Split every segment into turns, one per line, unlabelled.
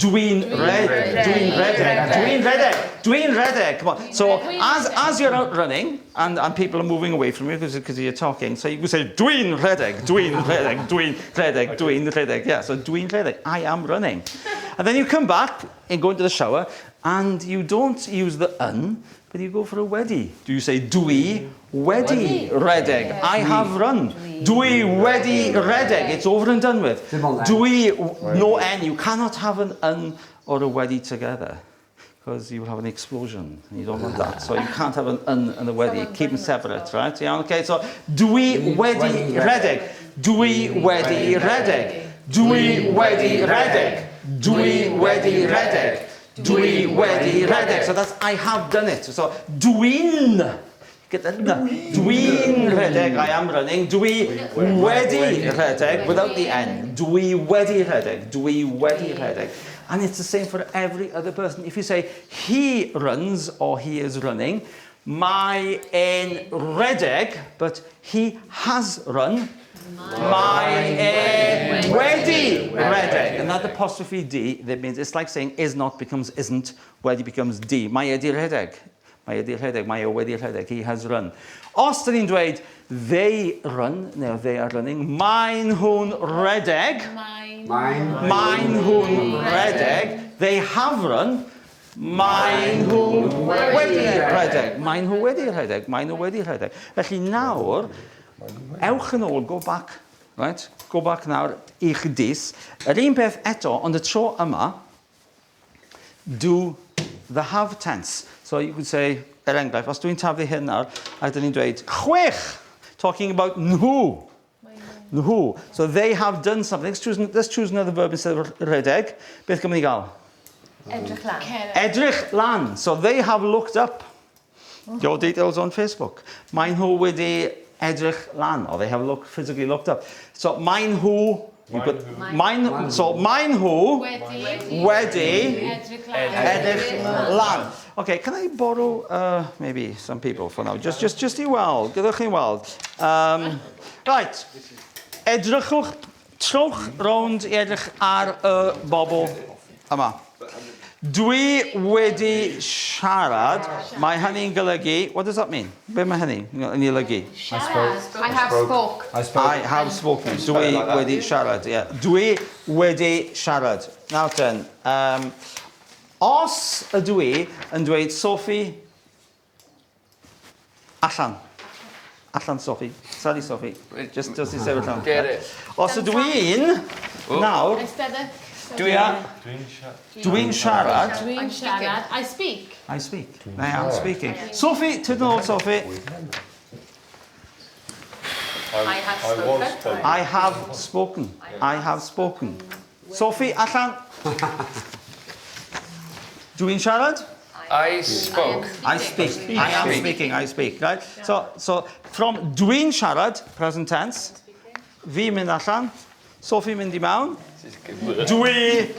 Dwi'n rhedeg. Come on. So as you're out running and people are moving away from you because you're talking, so you can say dwi'n rhedeg. Yeah, so dwi'n rhedeg. I am running. And then you come back and go into the shower and you don't use the but you go for a wedi. Do you say dwi wedi rhedeg? I have run. Dwi wedi rhedeg. It's over and done with. Dwi, no n. You cannot have an or a wedi together because you will have an explosion. And you don't want that. So you can't have an and a wedi. Keep them separate, right? Yeah, okay, so dwi wedi rhedeg. Dwi wedi rhedeg. Dwi wedi rhedeg. Dwi wedi rhedeg. Dwi wedi rhedeg. So that's I have done it. So dwi'n. Get that? Dwi'n rhedeg. I am running. Dwi wedi rhedeg without the n. Dwi wedi rhedeg. Dwi wedi rhedeg. And it's the same for every other person. If you say he runs or he is running, mae e'n rhedeg, but he has run. Mae e wedi rhedeg. And that apostrophe D, that means it's like saying is not becomes isn't, wedi becomes D. Mae e di rhedeg. Mae e di rhedeg. Mae e wedi rhedeg. He has run. Os dyn ni'n dweud they run, no, they are running, mae'n nhw'n rhedeg. Mae'n nhw'n rhedeg. They have run. Mae'n nhw wedi rhedeg. Mae'n nhw wedi rhedeg. Mae'n nhw wedi rhedeg. Felly nawr, ewch yn ôl, go back, right? Go back nawr i'ch dis. Yr un peth eto, ond y tro yma, do the have tense. So you could say, enghraifft, os dwi'n taflu hyn nawr, a dyn ni'n dweud, chwech, talking about nhw. Nhw. So they have done something. Let's choose another verb instead of rhedeg. Beth gymryd ni gael?
Edrych lan.
Edrych lan. So they have looked up your details on Facebook. Mae'n nhw wedi edrych lan, or they have physically looked up. So mae'n nhw, so mae'n nhw wedi edrych lan. Okay, can I borrow maybe some people for now? Just I weld, gydwch chi weld. Right, edrychwch, trowch rownd i edrych ar y bobl yma. Dwi wedi siarad, mae hynny'n golygu, what does that mean? Be mae hynny yn olygu?
I have spoke.
I have spoken. Dwi wedi siarad, yeah. Dwi wedi siarad. Nawr ten, os ydw I yn dweud Sophie, allan. Allan, Sophie. Sorry, Sophie. Just i sefyll allan.
Get it.
Os ydw i'n, nawr, Dwi'n siarad.
I speak.
I speak. I am speaking. Sophie, to the old Sophie.
I have spoken.
I have spoken. Sophie, allan. Dwi'n siarad?
I spoke.
I speak. I am speaking. I speak. Right? So from dwi'n siarad, present tense, fi mynd allan, Sophie mynd I mewn. Dwi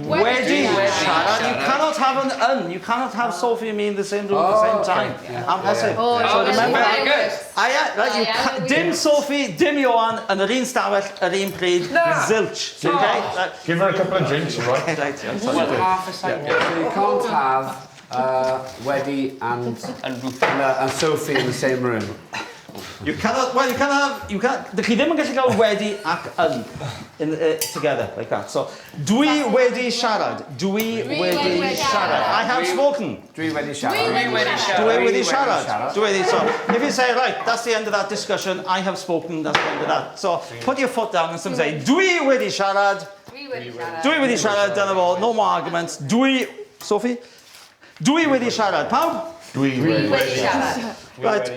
wedi siarad. You cannot have an. You cannot have Sophie and me in the same room at the same time. Impossible. So remember, right? Dim Sophie, dim Johan, and yr un stafell, yr un pryd, zilch. Okay?
Give her a couple of drinks, all right?
Right, yeah.
Half a second. So you can't have Wedi and Sophie in the same room.
You cannot. Well, you can't. Dych chi ddim yn gallu cael wedi ac yn together like that. So, dwi wedi siarad. Dwi wedi siarad. I have spoken.
Dwi wedi siarad.
Dwi wedi siarad. So, if you say, right, that's the end of that discussion, I have spoken, that's the end of that. So, put your foot down and some say, dwi wedi siarad. Dwi wedi siarad, dyna fo, no more arguments. Sophie? Dwi wedi siarad. Pawb?
Dwi wedi siarad.
Right,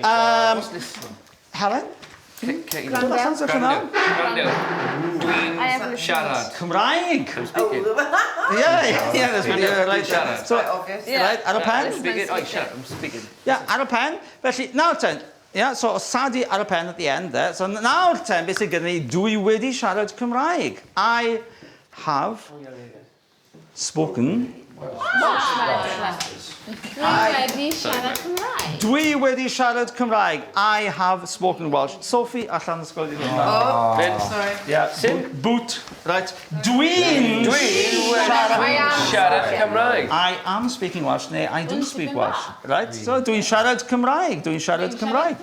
Helen?
Dwi'n siarad.
Cymraeg. Yeah, that's really right. So, right, ar y pen?
I'm speaking.
Yeah, ar y pen. Felly, nawr ten. Yeah, so sadi ar y pen at the end there. So nawr ten, beth sydd gen i, dwi wedi siarad Cymraeg. I have spoken
Wedi siarad Cymraeg.
Dwi wedi siarad Cymraeg. I have spoken Welsh. Sophie, allan ysgol i ddod.
Sorry.
Yeah. Boot. Right. Dwi'n
siarad Cymraeg.
I am speaking Welsh, neu I do speak Welsh. Right? So, dwi'n siarad Cymraeg. Dwi'n siarad Cymraeg.